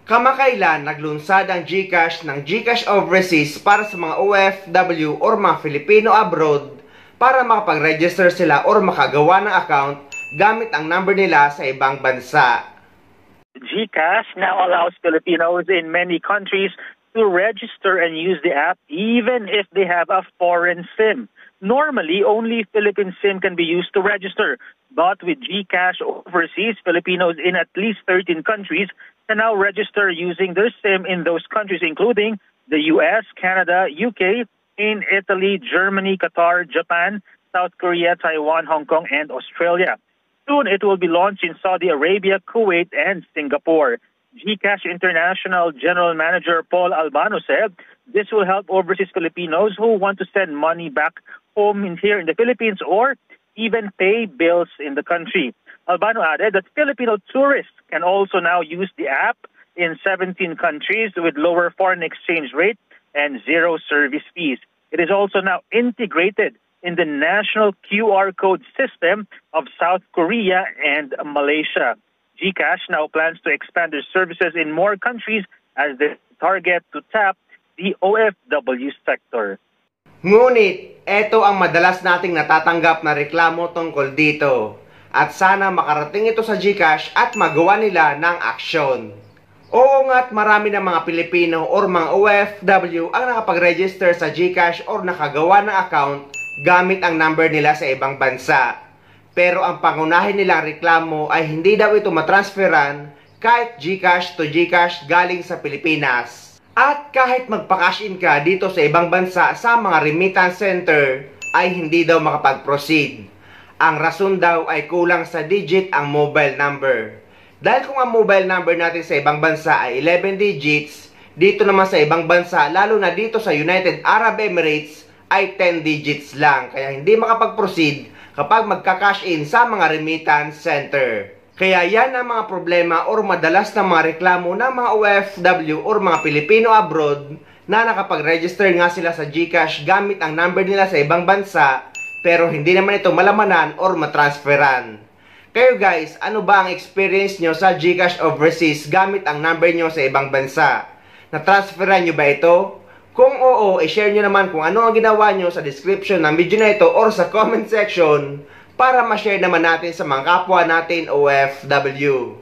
Kamakailan naglunsad ang GCash ng GCash Overseas para sa mga OFW or mga Filipino abroad para makapag-register sila or makagawa ng account gamit ang number nila sa ibang bansa. GCash now allows Filipinos in many countries to register and use the app even if they have a foreign SIM. Normally, only Philippine SIM can be used to register. But with GCash Overseas, Filipinos in at least 13 countries can now register using their SIM in those countries, including the US, Canada, UK, in Italy, Germany, Qatar, Japan, South Korea, Taiwan, Hong Kong, and Australia. Soon, it will be launched in Saudi Arabia, Kuwait, and Singapore. GCash International General Manager Paul Albano said this will help overseas Filipinos who want to send money back home here in the Philippines or even pay bills in the country. Albano added that Filipino tourists can also now use the app in 17 countries with lower foreign exchange rate and zero service fees. It is also now integrated in the national QR code system of South Korea and Malaysia. GCash now plans to expand their services in more countries as they target to tap the OFW sector. Ngunit, ito ang madalas nating natatanggap na reklamo tungkol dito. At sana makarating ito sa GCash at magawa nila ng aksyon. Oo nga't marami ng mga Pilipino or mga OFW ang nakapag-register sa GCash or nakagawa ng account gamit ang number nila sa ibang bansa. Pero ang pangunahin nilang reklamo ay hindi daw ito matransferan kahit GCash to GCash galing sa Pilipinas. At kahit magpa-cash in ka dito sa ibang bansa sa mga remittance center ay hindi daw makapag-proceed. Ang rason daw ay kulang sa digit ang mobile number. Dahil kung ang mobile number natin sa ibang bansa ay 11 digits, dito naman sa ibang bansa, lalo na dito sa United Arab Emirates, ay 10 digits lang. Kaya hindi makapag-proceed kapag magka-cash in sa mga remittance center. Kaya yan ang mga problema or madalas na mga reklamo ng mga OFW or mga Pilipino abroad na nakapag-register nga sila sa GCash gamit ang number nila sa ibang bansa pero hindi naman ito malamanan or matransferan. Kayo guys, ano ba ang experience nyo sa GCash Overseas gamit ang number nyo sa ibang bansa? Natransferan nyo ba ito? Kung oo, i-share nyo naman kung ano ang ginawa nyo sa description ng video na ito or sa comment section para ma-share naman natin sa mga kapwa natin OFW.